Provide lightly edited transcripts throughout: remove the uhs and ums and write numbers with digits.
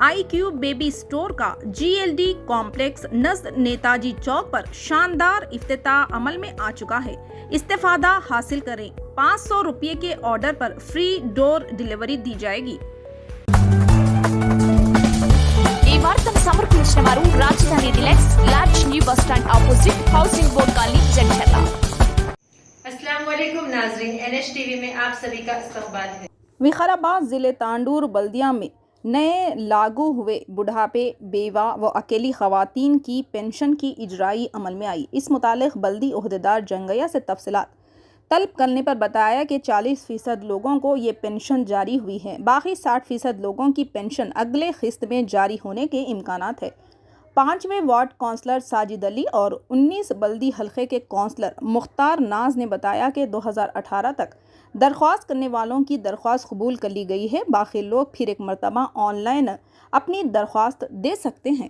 iQube baby store का GLD complex नज़द Netaji चौक पर शानदार इफ्तिताह अमल में आ चुका है। इस्तेफादा हासिल करें। 500 रुपये के ऑर्डर पर फ्री डोर डिलीवरी दी जाएगी। ఈ వార్తను సమర్పించిన వారు Rajdhani deluxe large new bus stand opposite housing board colony Jandhala. अस्सलाम वालेकुम नाजरीन, NH TV में आप सभी का इस्तकबाल है। विकाराबाद जिले तांडूर बल्दिया में नए लागू हुए बुढ़ापे, बेवा व अकेली खवातीन की पेंशन की इजराई अमल में आई। इस मुतालिक बल्दी ओहदेदार जंगैया से तफसीलात तलब करने पर बताया कि 40% लोगों को ये पेंशन जारी हुई है। बाकी 60% लोगों की पेंशन अगले किस्त में जारी होने के इम्कानात है। 5वें वार्ड कौंसलर साजिद अली और 19 बल्दी हल्के के कौंसलर मुख्तार नाज ने बताया कि 2018 तक दरख्वास्त करने वालों की दरख्वास्त कबूल कर ली गई है। बाकी लोग फिर एक मरतबा ऑनलाइन अपनी दरख्वास्त दे सकते हैं।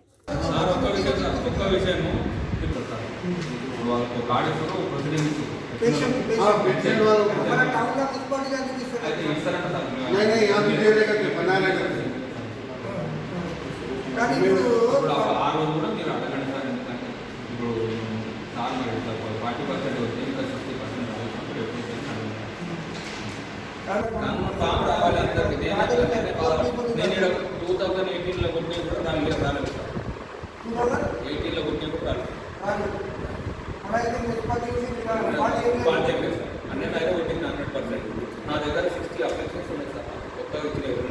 నా దగ్గర 60 అప్లికేషన్స్ ఉన్నాయి సార్. కొత్తగా వచ్చిన 2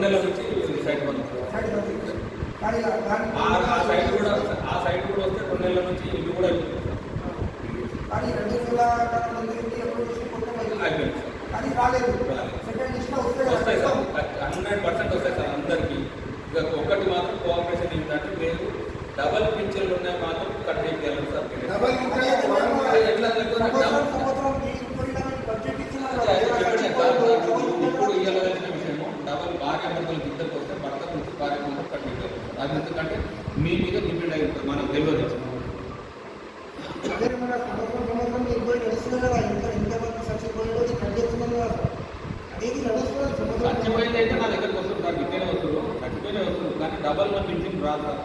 నెలల నుంచి సైట్ బంద్. ఆ సైట్ కూడా వస్తే 2 నెలల నుంచి ఇల్లు కూడా అయిపోతుంది వస్తాయి సార్. 100% వస్తాయి సార్ అందరికీ. ఇక ఒక్కటి మాత్రం కోఆపరేషన్ ఏంటంటే మీరు డబల్ పింఛన్లు ఉన్నాయి మాత్రం కట్ చేయాలి సార్. ఇప్పుడు ఇవ్వాల్సిన విషయము డబల్ భార్య భర్తలకు ఇద్దరికి వస్తే భర్త నుంచి భార్య భర్తలు కట్ చేయాలి. అది ఎందుకంటే మీ మీద డిపెండ్ అయి ఉంటుంది, మనకు తెలియదు. చచ్చిపోయింది అయితే నా దగ్గరకు వస్తుంది సార్. ఇక్కడే వస్తుంది, చచ్చిపోయినే వస్తుంది, కానీ డబల్ నా పింఛన్ రాదు సార్.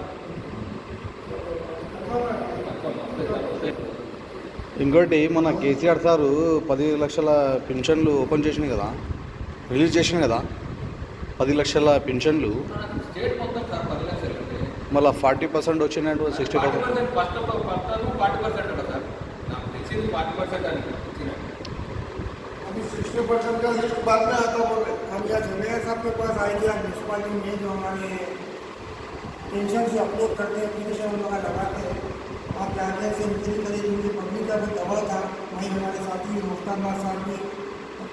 ఇంకోటి మన కేసీఆర్ సారు 10 లక్షల పెన్షన్లు ఓపెన్ చేసింది కదా, రిలీజ్ చేసింది కదా 10 లక్షల పెన్షన్లు. స్టేట్ మొత్తం సార్ 10 లక్షలు అంటే మళ్ళీ 40% వచ్చినట్టు 60%. ఫస్ట్ 40% అంట సార్. నాకు తెలిసింది 40% అని వచ్చినాయి. अभी 60% का लिस्ट बाद में आता बोल रहे। हम यहाँ जंगैया साहब के पास आएंगे, म्यूनसिपालिटी में जो हमारे पेंशन से अपलोड करते हैं, एप्लीकेशन हम लोग लगाते हैं। आप जानते हैं इंक्वायरी करी, क्योंकि पब्लिक का भी दबाव था। वहीं हमारे साथी मुख्तार नाज साहब भी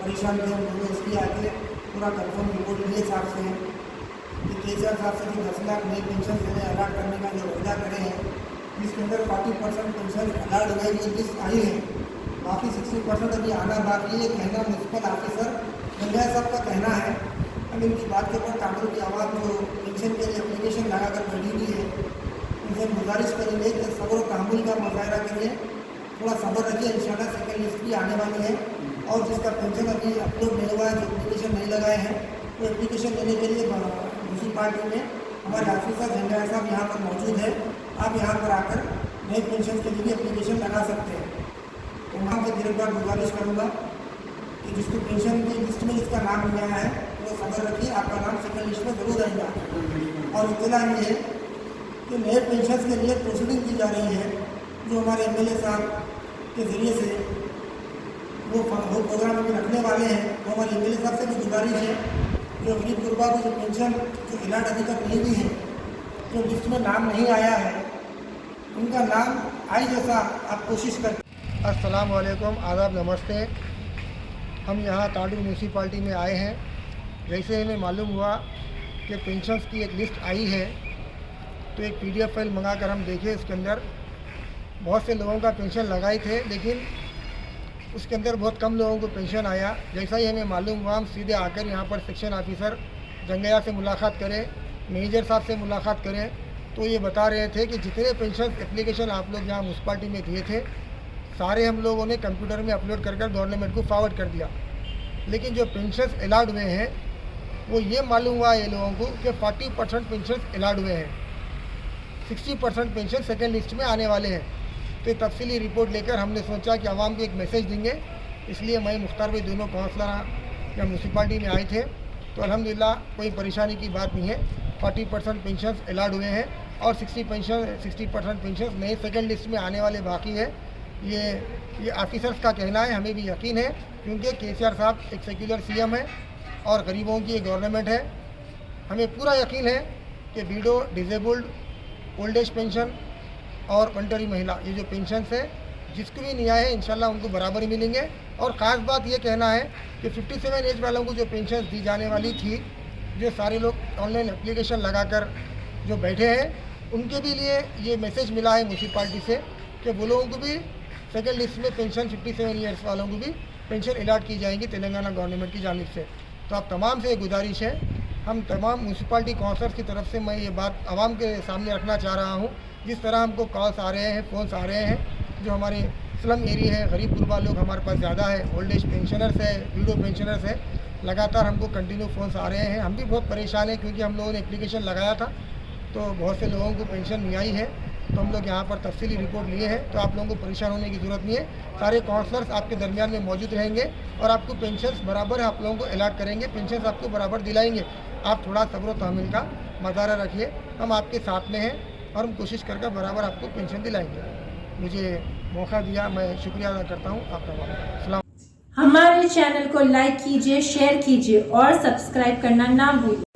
परेशान थे। हम लोगों इसलिए आके पूरा कन्फर्म रिपोर्ट लिए साहब से कि केसीआर साहब से भी 10 लाख नई पेंशन देने अलाट करने का जो वायदा करे हैं, इसके अंदर 40% पेंशन अलाट हो गई, जो लिस्ट आई है। बाकी 60% अभी आना बाकी है। कहना म्यूनसिपल ऑफिसर जंगैया साहब का कहना है। हम इनकी बात के ऊपर तांडूर की आवाज़ जो पेंशन के लिए एप्लीकेशन लगा कर बैठी हुई है, उनसे गुजारिश करेंगे कि सब्र तहम्मुल का मुजाहरा करिए, थोड़ा सब्र रखिए। इंशाल्लाह सेकेंड लिस्ट भी आने वाली है। और जिसका पेंशन अभी अपलोड नहीं हुआ है, जो एप्लीकेशन नहीं लगाए हैं, वो एप्लीकेशन लेने के लिए म्यूनसिपालिटी में हमारे ऑफिसर जंगैया साहब यहाँ पर मौजूद है। आप यहाँ पर आकर नए पेंशन के लिए एप्लीकेशन लगा सकते हैं। तो वहाँ से एक बार गुजारिश करूँगा कि जिसको पेंशन की लिस्ट में जिसका नाम नहीं आया है, वो सब्र रखिए, आपका नाम सेकेंड लिस्ट में जरूर आएगा। और इतना ये है कि नए पेंशन के लिए प्रोसीडिंग की जा रही है, जो हमारे MLA साहब के ज़रिए से वो प्रोग्राम अभी रखने वाले हैं। वो हमारे MLA साहब से भी गुजारिश है, जो गरीब गुरबा को जो पेंशन जो इलाज अभी तक नहीं दी है, जो लिस्ट में नाम नहीं आया है, उनका नाम आए जैसा आप कोशिश करें। अस्सलाम वालेकुम, आदाब, नमस्ते। हम यहाँ तांडूर म्यूनसिपालिटी में आए हैं। जैसे हमें मालूम हुआ कि पेंशन्स की एक लिस्ट आई है, तो एक PDF फाइल मंगाकर हम देखे। इसके अंदर बहुत से लोगों का पेंशन लगाए थे, लेकिन उसके अंदर बहुत कम लोगों को पेंशन आया। जैसा ही हमें मालूम हुआ, हम सीधे आकर यहाँ पर सेक्शन ऑफिसर जंगैया से मुलाकात करें, मैनेजर साहब से मुलाकात करें, तो ये बता रहे थे कि जितने पेंशन एप्लीकेशन आप लोग यहाँ म्यूनसिपालिटी में दिए थे, सारे हम लोगों ने कंप्यूटर में अपलोड कर गवर्नमेंट को फॉरवर्ड कर दिया। लेकिन जो पेंशन अलाट हुए हैं वो ये मालूम हुआ ये लोगों को कि 40% पेंशन अलाट हुए हैं, 60% पेंशन सेकेंड लिस्ट में आने वाले हैं। तो तफसीली रिपोर्ट लेकर हमने सोचा कि आवाम को एक मैसेज देंगे, इसलिए मैं मुख्तार भाई दोनों काउंसलर या म्यूनसिपाली में आए थे। तो अल्हम्दुलिल्लाह कोई परेशानी की बात नहीं है, 40% पेंशन अलाट हुए हैं और 60% पेंशन नए सेकेंड लिस्ट में आने वाले बाकी है। ये ऑफिसर्स का कहना है, हमें भी यकीन है क्योंकि केसीआर साहब एक सेक्युलर सीएम है और गरीबों की एक गवर्नमेंट है। हमें पूरा यकीन है कि window, disabled, old age pension और वंटरी महिला, ये जो पेंशन है जिसको भी नहीं आए हैं इंशाल्लाह उनको बराबर ही मिलेंगे। और ख़ास बात ये कहना है कि 57 एज वालों को जो पेंशन दी जाने वाली थी, जो सारे लोग ऑनलाइन एप्लीकेशन लगाकर जो बैठे हैं उनके भी लिए ये मैसेज मिला है म्यूनसिपाल्टी से कि वो लोगों को भी सेकेंड लिस्ट में पेंशन 57 ईयर्स वालों को भी पेंशन अलाट की जाएंगी तेलंगाना गवर्नमेंट की जानिब से। तो आप तमाम से गुजारिश है, हम तमाम म्यूनसिपाल्टी काउंसलर्स की तरफ से मैं ये बात आवाम के सामने रखना चाह रहा हूँ। जिस तरह हमको कॉल्स आ रहे हैं, फ़ोन्स आ रहे हैं, जो हमारे स्लम एरिया है, गरीब गुरबा लोग हमारे पास ज़्यादा है, ओल्ड एज पेंशनर्स है, विडो पेंशनर्स है, लगातार हमको कंटिन्यू फ़ोन्स आ रहे हैं। हम भी बहुत परेशान हैं क्योंकि हम लोगों ने एप्लीकेशन लगाया था तो बहुत से लोगों को पेंशन नहीं आई है। तो हम लोग यहाँ पर तफसीली रिपोर्ट लिए हैं, तो आप लोगों को परेशान होने की ज़रूरत नहीं है। सारे काउंसलर्स आपके दरमियान में मौजूद रहेंगे और आपको पेंशन बराबर आप लोगों को अलाट करेंगे, पेंशन आपको बराबर दिलाएंगे। आप थोड़ा सब्र तहमील का मज़ारा रखिए, हम आपके साथ में हैं और हम कोशिश करके बराबर आपको पेंशन दिलाएंगे। मुझे मौका दिया, मैं शुक्रिया अदा करता हूँ आपका। सलाम। हमारे चैनल को लाइक कीजिए, शेयर कीजिए और सब्सक्राइब करना ना भूलिए।